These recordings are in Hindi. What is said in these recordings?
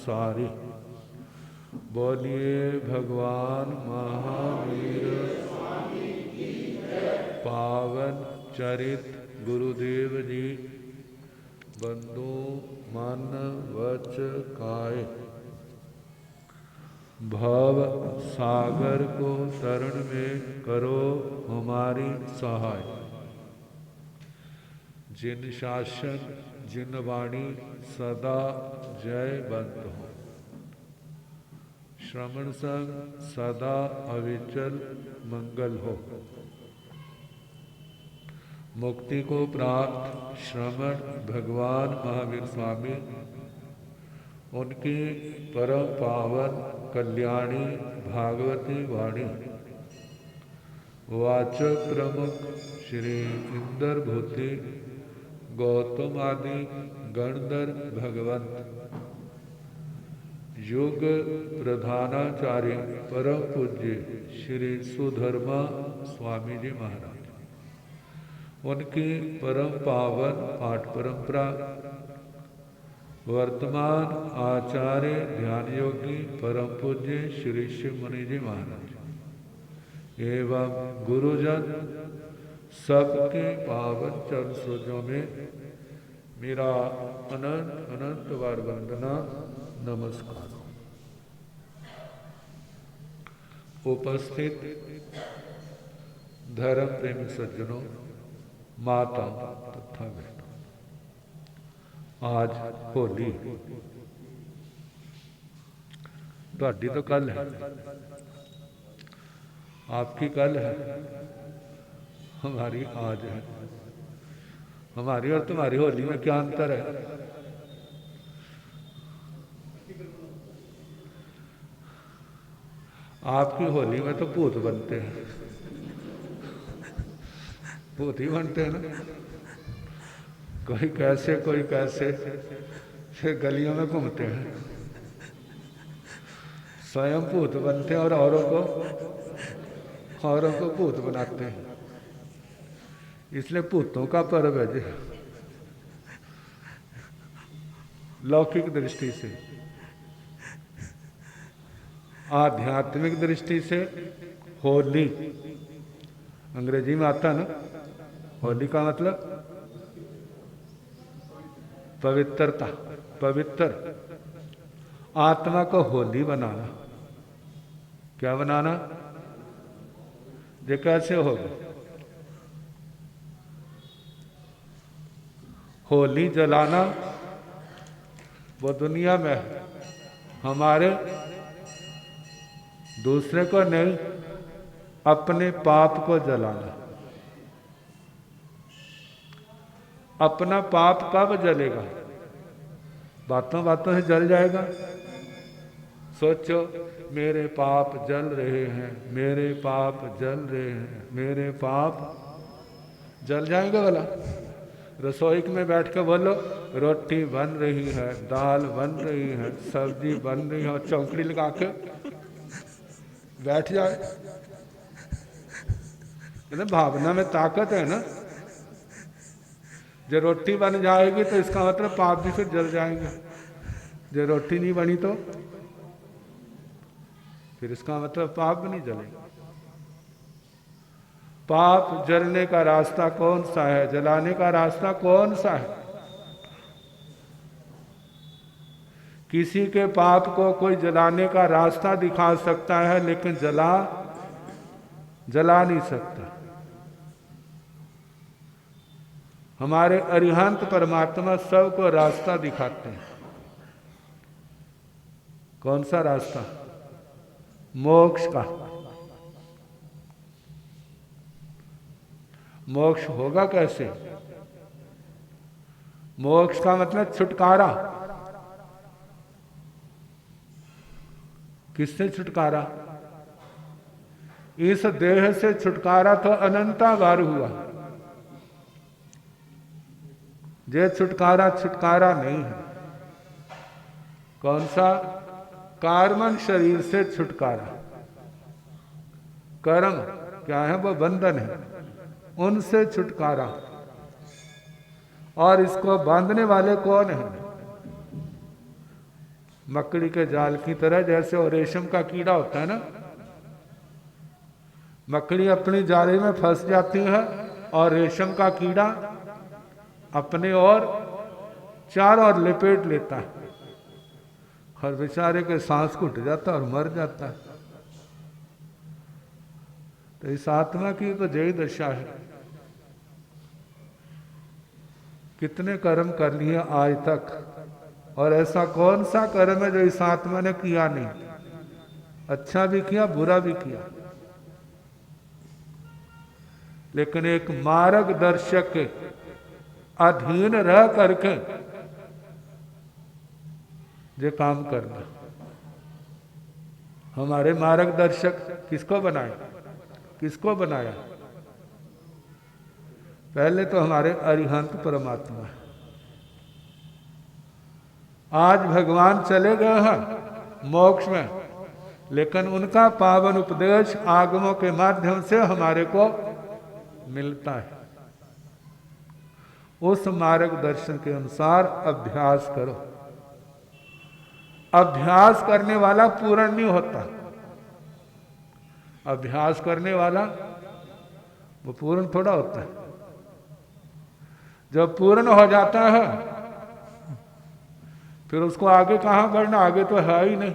सारी। बोलिए भगवान महावीर पावन चरित गुरुदेव जी। बंधु मन वच काय, भव सागर को तरण में करो हमारी सहाय। जिन शासन जिन वाणी सदा जयवंत हो, श्रवण संग सदा अविचल मंगल हो। मुक्ति को प्राप्त श्रवण भगवान महावीर स्वामी, उनकी परम पावन कल्याणी भागवती वाणी वाचक प्रमुख श्री इंदर भूति गौतम आदि गणधर भगवंत, युग प्रधानाचार्य परम पूज्य श्री सुधर्मा स्वामी जी महाराज, उनकी परम पावन पाठ परंपरा, वर्तमान आचार्य ध्यान योगी परम पूज्य श्री शिव मुनि जी महाराज एवं गुरुजन सबके पावन चरण सरोजों में मेरा अनंत अनंत बार वंदना नमस्कार। उपस्थित धर्म प्रेमी सज्जनों, माता तथा बहनों, आज होली ਤੁਹਾਡੀ तो कल है, आपकी कल है, हमारी आज है। हमारी और तुम्हारी होली में क्या अंतर है? आपकी होली में तो भूत बनते हैं, भूत ही बनते हैं ना, कोई कैसे कोई कैसे, फिर गलियों में घूमते हैं, स्वयं भूत बनते हैं और औरों को भूत बनाते हैं। इसलिए भूतों का पर्व है जी। लौकिक दृष्टि से, आध्यात्मिक दृष्टि से होली, अंग्रेजी में आता ना, होली का मतलब पवित्रता, पवित्र आत्मा को होली बनाना। क्या बनाना? ये कैसे होगा? होली जलाना वो दुनिया में है, हमारे दूसरे को नहीं, अपने पाप को जलाना। अपना पाप कब जलेगा? बातों बातों से जल जाएगा। सोचो, मेरे पाप जल रहे हैं, मेरे पाप जल रहे हैं, मेरे पाप जल जाएंगे भला? रसोई में बैठ के बोलो, रोटी बन रही है, दाल बन रही है, सब्जी बन रही है, और चौकड़ी लगा के बैठ जाए। भावना में ताकत है ना। जो रोटी बन जाएगी तो इसका मतलब पाप भी फिर जल जाएंगे। जो रोटी नहीं बनी तो फिर इसका मतलब पाप भी नहीं जलेगा। पाप जलने का रास्ता कौन सा है? जलाने का रास्ता कौन सा है? किसी के पाप को कोई जलाने का रास्ता दिखा सकता है, लेकिन जला नहीं सकता। हमारे अरिहंत परमात्मा सबको रास्ता दिखाते हैं। कौन सा रास्ता? मोक्ष का। मोक्ष होगा कैसे? मोक्ष का मतलब छुटकारा। किससे छुटकारा? इस देह से छुटकारा तो अनंता बार हुआ। ये छुटकारा नहीं है। कौन सा? कार्बन शरीर से छुटकारा। कर्म क्या है? वो बंधन है, उनसे छुटकारा। और इसको बांधने वाले कौन है? मकड़ी के जाल की तरह, जैसे वो रेशम का कीड़ा होता है ना, मकड़ी अपनी जाली में फंस जाती है और रेशम का कीड़ा अपने और चारों ओर लपेट लेता है और बेचारे के सांस घुट जाता है और मर जाता है। तो इस आत्मा की तो यही दशा है। कितने कर्म कर लिए आज तक, और ऐसा कौन सा कर्म है जो इस आत्मा ने किया नहीं? अच्छा भी किया, बुरा भी किया, लेकिन एक मार्गदर्शक के अधीन रह करके ये काम करना। हमारे मार्गदर्शक किसको बनाए, किसको बनाया? पहले तो हमारे अरिहंत परमात्मा है। आज भगवान चले गए हैं मोक्ष में, लेकिन उनका पावन उपदेश आगमों के माध्यम से हमारे को मिलता है। उस मार्गदर्शन के अनुसार अभ्यास करो। अभ्यास करने वाला पूर्ण नहीं होता। अभ्यास करने वाला वो पूर्ण थोड़ा होता है। जब पूर्ण हो जाता है फिर उसको आगे कहां बढ़ना, आगे तो है ही नहीं।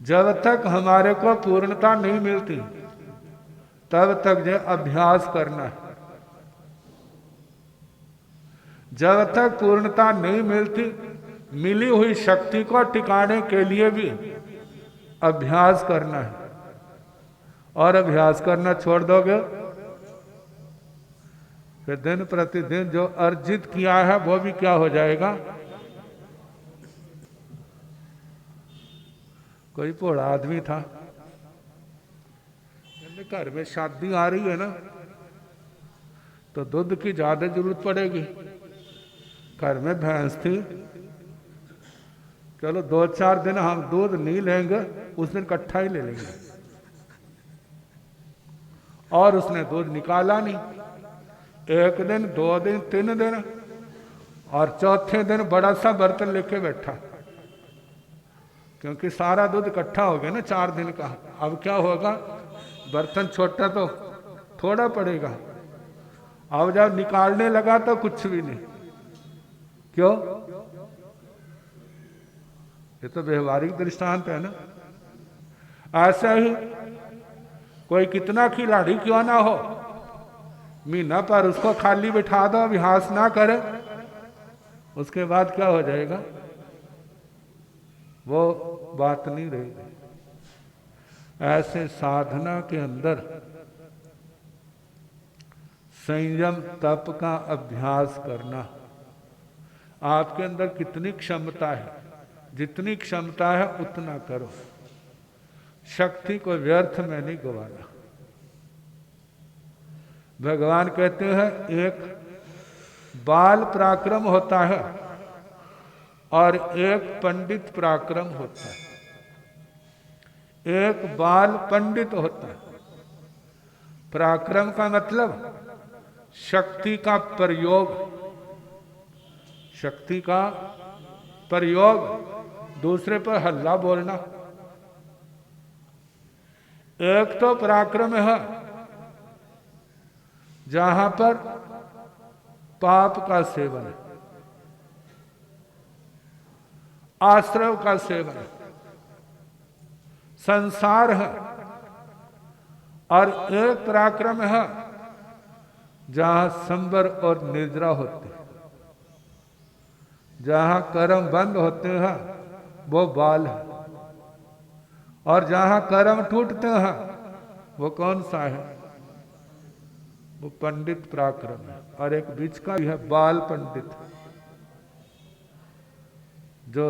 जब तक हमारे को पूर्णता नहीं मिलती तब तक जो अभ्यास करना है। जब तक पूर्णता नहीं मिलती, मिली हुई शक्ति को टिकाने के लिए भी अभ्यास करना है। और अभ्यास करना छोड़ दोगे फिर दिन प्रतिदिन जो अर्जित किया है वो भी क्या हो जाएगा? कोई भोला आदमी था, घर में शादी आ रही है ना, तो दूध की ज्यादा जरूरत पड़ेगी। घर में भैंस थी, चलो 2-4 दिन हम दूध नहीं लेंगे, उस दिन इकट्ठा ही ले लेंगे। और उसने दूध निकाला नहीं। 1 दिन, 2 दिन, 3 दिन, और चौथे दिन बड़ा सा बर्तन लेके बैठा, क्योंकि सारा दूध इकट्ठा हो गया ना 4 दिन का। अब क्या होगा? बर्तन छोटा तो थोड़ा पड़ेगा। अब जब निकालने लगा तो कुछ भी नहीं। क्यों? ये तो व्यवहारिक दृष्टांत है ना। ऐसा ही कोई कितना खिलाड़ी क्यों ना हो, महीना पर उसको खाली बिठा दो, अभ्यास ना करे, उसके बाद क्या हो जाएगा? वो बात नहीं रहेगी। ऐसे साधना के अंदर संयम तप का अभ्यास करना। आपके अंदर कितनी क्षमता है, जितनी क्षमता है उतना करो। शक्ति को व्यर्थ में नहीं गवाना। भगवान कहते हैं एक बाल पराक्रम होता है और एक पंडित पराक्रम होता है। एक बाल पंडित होता है। पराक्रम का मतलब शक्ति का प्रयोग, शक्ति का प्रयोग, दूसरे पर हल्ला बोलना। एक तो पराक्रम है जहां पर पाप का सेवन है, आश्रव का सेवन है, संसार है। और एक पराक्रम है जहां संबर और निद्रा होती है, जहां कर्म बंद होते हैं वो बाल है, और जहां कर्म टूटते हैं वो कौन सा है? वो पंडित पराक्रम है। और एक बीच का भी है बाल पंडित, जो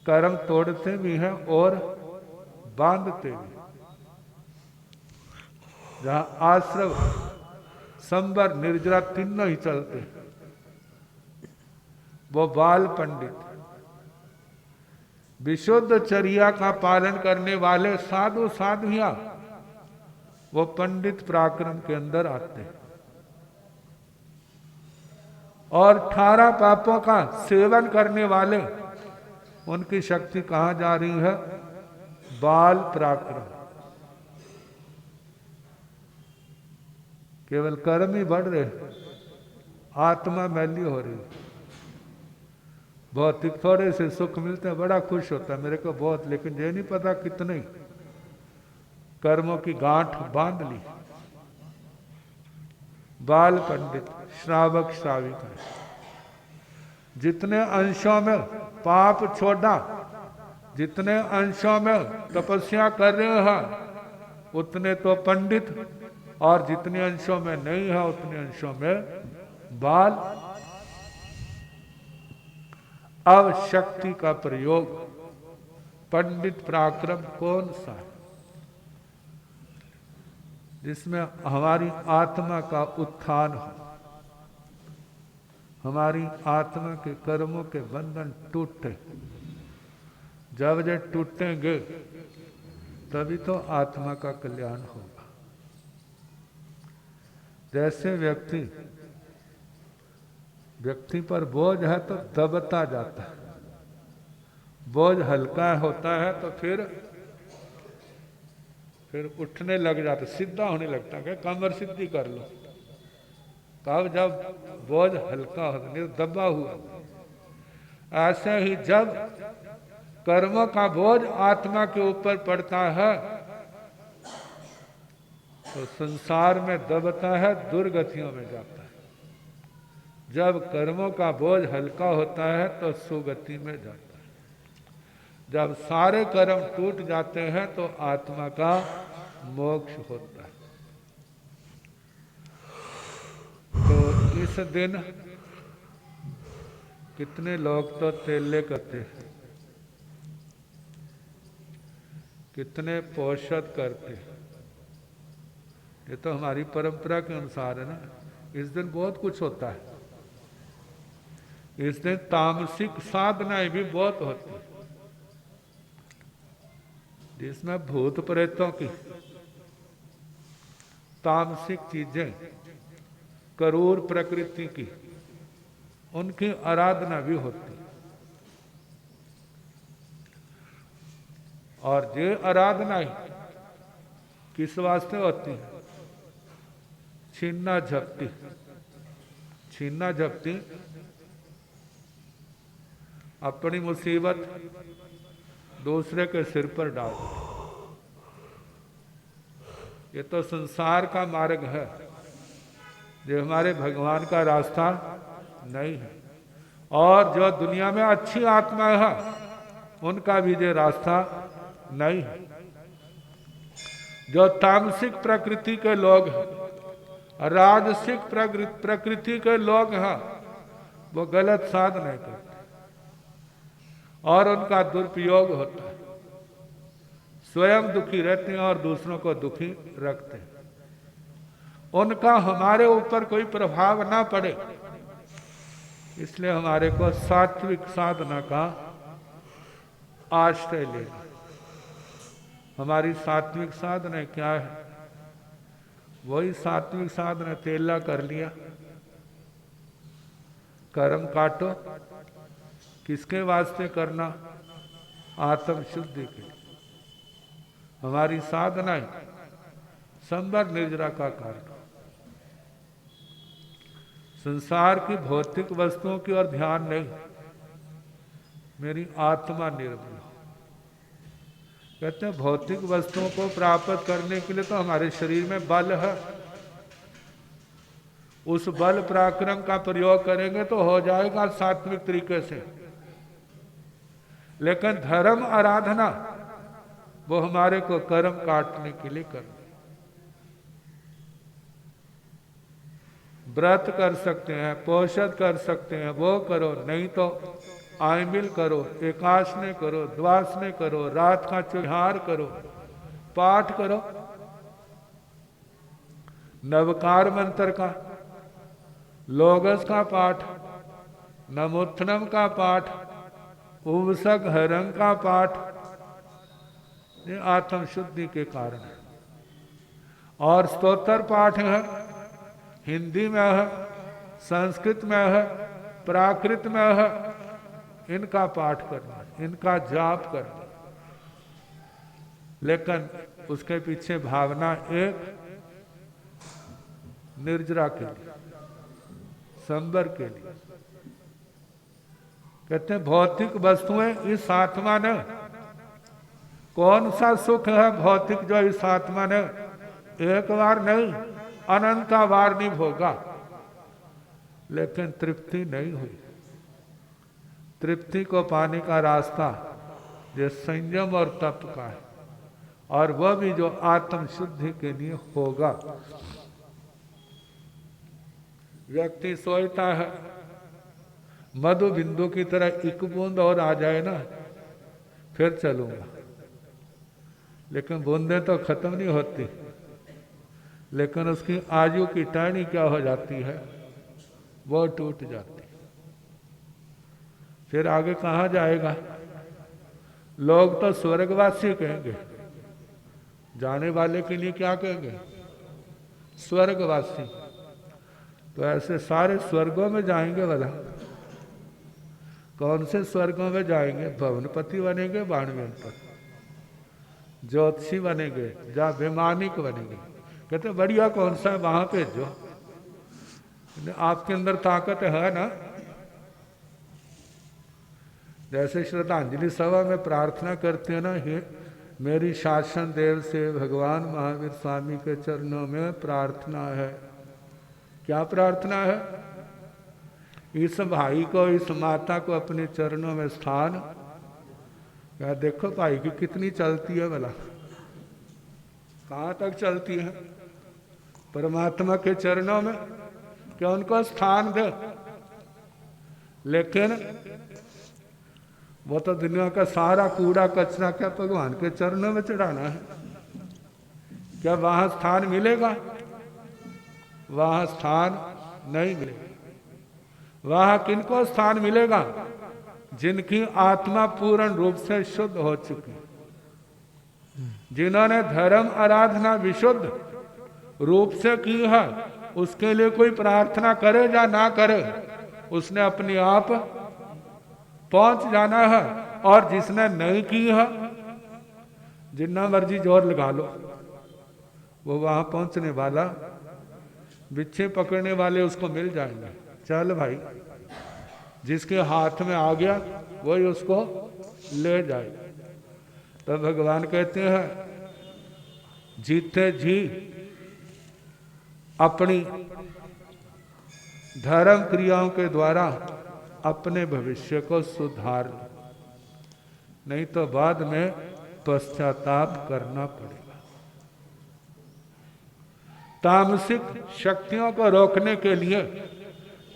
कर्म तोड़ते भी हैं और बांधते भी। जहां आश्रव, संबर, निर्जरा तीनों ही चलते हैं, वो बाल पंडित। विशुद्ध चर्या का पालन करने वाले साधु साधुया वो पंडित पराक्रम के अंदर आते हैं। और 18 पापों का सेवन करने वाले, उनकी शक्ति कहां जा रही है? बाल पराक्रम। केवल कर्म ही बढ़ रहे, आत्मा मैली हो रही। भौतिक थोड़े से सुख मिलते हैं, बड़ा खुश होता है मेरे को बहुत, लेकिन ये नहीं पता कितने कर्मों की गांठ बांध ली। बाल पंडित, श्रावक श्राविका, जितने अंशों में पाप छोड़ा, जितने अंशों में तपस्या कर रहे हैं उतने तो पंडित, और जितने अंशों में नहीं है उतने अंशों में बाल। अब शक्ति का प्रयोग, पंडित पराक्रम कौन सा है? जिसमें हमारी आत्मा का उत्थान हो, हमारी आत्मा के कर्मों के बंधन टूटे। जब ये टूटेंगे तभी तो आत्मा का कल्याण होगा। जैसे व्यक्ति पर बोझ है तो दबता जाता है, बोझ हल्का होता है तो फिर उठने लग जाता, सीधा होने लगता है, कमर सीधी कर लो। कब? जब बोझ हल्का होता, नहीं तो दबा हुआ। ऐसे ही जब कर्मों का बोझ आत्मा के ऊपर पड़ता है तो संसार में दबता है, दुर्गतियों में जाता है। जब कर्मों का बोझ हल्का होता है तो सुगति में जाता है। जब सारे कर्म टूट जाते हैं तो आत्मा का मोक्ष होता है। तो इस दिन कितने लोग तो तेले करते हैं, कितने पोषद करते हैं। ये तो हमारी परंपरा के अनुसार है ना। इस दिन बहुत कुछ होता है। इस दिन तामसिक साधनाएं भी बहुत होती है, जिसमें भूत प्रेतों की तामसिक चीजें, क्रूर प्रकृति की, उनकी आराधना भी होती है। और ये आराधना किस वास्ते होती है? छीना झपटी। छीना झपटी अपनी मुसीबत दूसरे के सिर पर डाल। ये तो संसार का मार्ग है, जो हमारे भगवान का रास्ता नहीं है। और जो दुनिया में अच्छी आत्मा है उनका भी ये रास्ता नहीं है। जो तामसिक प्रकृति के लोग हैं, राजसिक प्रकृति के लोग हैं, वो गलत साधना करते और उनका दुरुपयोग होता है। स्वयं दुखी रहते हैं और दूसरों को दुखी रखते हैं। उनका हमारे ऊपर कोई प्रभाव ना पड़े, इसलिए हमारे को सात्विक साधना का आश्रय लेना। हमारी सात्विक साधना क्या है? वही सात्विक साधना तेला कर लिया। कर्म काटो, किसके वास्ते करना? आत्म शुद्धि के लिए। हमारी साधनाएं संबर निर्जरा का कारण। संसार की भौतिक वस्तुओं की ओर ध्यान नहीं, मेरी आत्मा निर्मल हो। कहते हैं भौतिक वस्तुओं को प्राप्त करने के लिए तो हमारे शरीर में बल है, उस बल पराक्रम का प्रयोग करेंगे तो हो जाएगा सात्विक तरीके से। लेकिन धर्म आराधना वो हमारे को कर्म काटने के लिए करना। व्रत कर सकते हैं, पोषद कर सकते हैं, वो करो, नहीं तो आयमिल करो, एकाशने करो, द्वासने करो, रात का चुहार करो, पाठ करो, नवकार मंत्र का, लोगस का पाठ, नमोत्थनम का पाठ, उवसक हरंग का पाठ। ये आत्म शुद्धि के कारण है। और स्तोत्र पाठ है, हिंदी में है, संस्कृत में है, प्राकृत में है, इनका पाठ करना, इनका जाप करना। लेकिन उसके पीछे भावना एक निर्जरा के लिए, संबर के लिए। कहते हैं भौतिक वस्तुएं इस आत्मा ने, कौन सा सुख है भौतिक जो इस आत्मा ने एक बार नहीं अनंता बार नहीं भोगा, लेकिन तृप्ति नहीं हुई। तृप्ति को पाने का रास्ता जो संयम और तप का है, और वह भी जो आत्म शुद्धि के लिए होगा। व्यक्ति सोचता है मधु बिंदु की तरह एक बूंद और आ जाए ना फिर चलूंगा, लेकिन बूंदें तो खत्म नहीं होती, लेकिन उसकी आयु की टहनी क्या हो जाती है, वो टूट जाती। फिर आगे कहाँ जाएगा? लोग तो स्वर्गवासी कहेंगे, जाने वाले के लिए क्या कहेंगे? स्वर्गवासी। तो ऐसे सारे स्वर्गों में जाएंगे वाला। कौन से स्वर्गों में जाएंगे? भवनपति बनेंगे, बाणवेन पर ज्योतिषी बनेंगे, जहाँ वैमानिक बनेंगे। कहते बढ़िया कौन सा है वहां पे जो आपके अंदर ताकत है ना। जैसे श्रद्धांजलि सभा में प्रार्थना करते हैं ना, हे मेरी शासन देव से भगवान महावीर स्वामी के चरणों में प्रार्थना है। क्या प्रार्थना है? इस भाई को, इस माता को अपने चरणों में स्थान। क्या देखो भाई की कितनी चलती है भला, कहाँ तक चलती है? परमात्मा के चरणों में, क्या उनको स्थान दे। लेकिन वो तो दुनिया का सारा कूड़ा कचरा क्या भगवान के चरणों में चढ़ाना है? क्या वहां स्थान मिलेगा? वहां स्थान नहीं मिलेगा। वहां किनको स्थान मिलेगा? जिनकी आत्मा पूर्ण रूप से शुद्ध हो चुकी, जिन्होंने धर्म आराधना विशुद्ध रूप से की है। उसके लिए कोई प्रार्थना करे या ना करे, उसने अपने आप पहुंच जाना है। और जिसने नहीं की है, जितना मर्जी जोर लगा लो, वो वहां पहुंचने वाला, बिच्छे पकड़ने वाले उसको मिल जाएंगे। चल भाई, जिसके हाथ में आ गया वही उसको ले जाए। तो भगवान कहते हैं जीते जी अपनी धर्म क्रियाओं के द्वारा अपने भविष्य को सुधार लो, नहीं तो बाद में पश्चाताप करना पड़ेगा। तामसिक शक्तियों को रोकने के लिए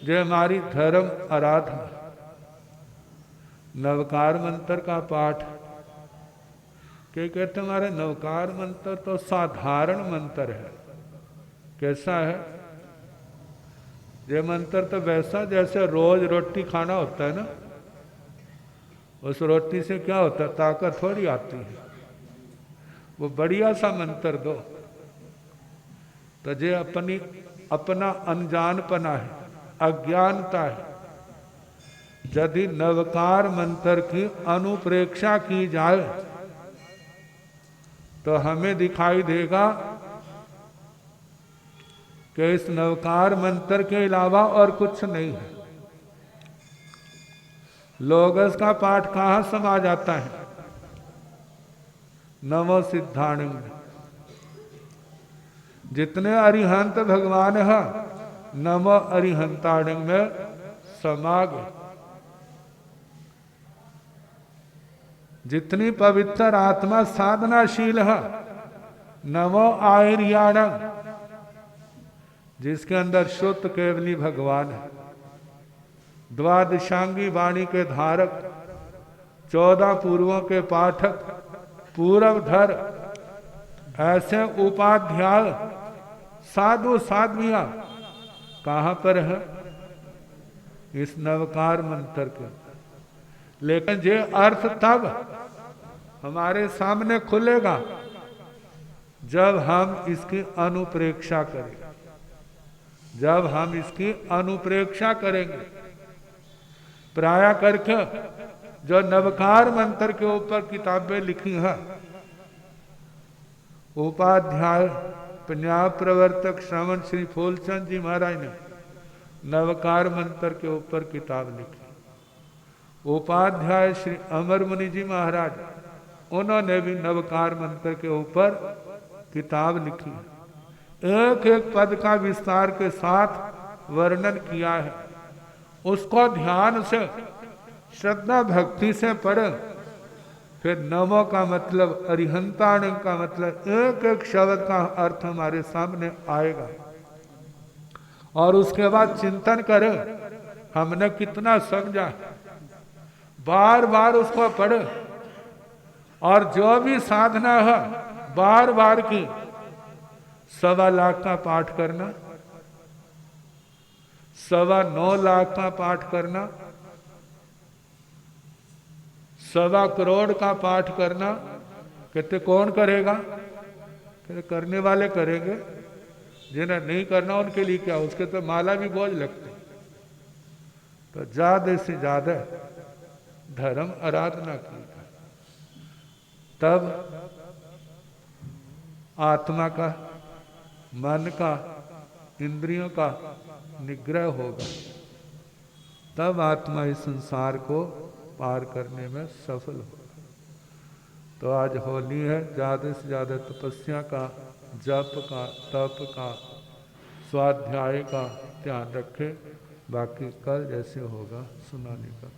जो हमारी धर्म आराधना, नवकार मंत्र का पाठ, क्या कहते हमारे नवकार मंत्र तो साधारण मंत्र है। कैसा है ये मंत्र? तो वैसा जैसे रोज रोटी खाना होता है ना, उस रोटी से क्या होता है, ताकत थोड़ी आती है। वो बढ़िया सा मंत्र दो। तो जे अपना अनजानपना है, अज्ञानता है। यदि नवकार मंत्र की अनुप्रेक्षा की जाए तो हमें दिखाई देगा कि इस नवकार मंत्र के अलावा और कुछ नहीं है। लोगस का पाठ कहाँ समा जाता है? नमो सिद्धाणं में। जितने अरिहंत भगवान है, नमो अरिहंताणं में समा गए। जितनी पवित्र आत्मा साधनाशील है, नमो आयर्याणं, जिसके अंदर शुद्ध केवली भगवान है। द्वादशांगी वाणी के धारक, 14 पूर्वों के पाठक, पूर्वधर, ऐसे उपाध्याय साधु साध्वियां कहाँ पर है? इस नवकार मंत्र के। लेकिन ये अर्थ तब हमारे सामने खुलेगा जब हम इसकी अनुप्रेक्षा करें। जब हम इसकी अनुप्रेक्षा करेंगे। प्राय करके जो नवकार मंत्र के ऊपर किताबें लिखी हैं, उपाध्याय पंजाब प्रवर्तक श्रवण श्री फूलचंद जी महाराज ने नवकार मंत्र के ऊपर किताब लिखी। उपाध्याय श्री अमर मुनि जी महाराज, उन्होंने भी नवकार मंत्र के ऊपर किताब लिखी। एक एक पद का विस्तार के साथ वर्णन किया है। उसको ध्यान से श्रद्धा भक्ति से पढ़े। फिर नमो का मतलब, अरिहंताण का मतलब, एक एक शब्द का अर्थ हमारे सामने आएगा। और उसके बाद चिंतन करें हमने कितना समझा, बार बार उसको पढ़े। और जो भी साधना है बार बार की, 1.25 लाख का पाठ करना, 9.25 लाख का पाठ करना, 1.25 करोड़ का पाठ करना। कहते कौन करेगा? कहते करने वाले करेंगे, जिन्हें नहीं करना उनके लिए क्या, उसके तो माला भी बोझ लगते। तो ज्यादा से ज्यादा धर्म आराधना की, तब आत्मा का, मन का, इंद्रियों का निग्रह होगा। तब आत्मा इस संसार को पार करने में सफल होगा। तो आज होली है, ज़्यादा से ज़्यादा तपस्या का, जप का, तप का, स्वाध्याय का ध्यान रखें। बाकी कल जैसे होगा सुनाने का।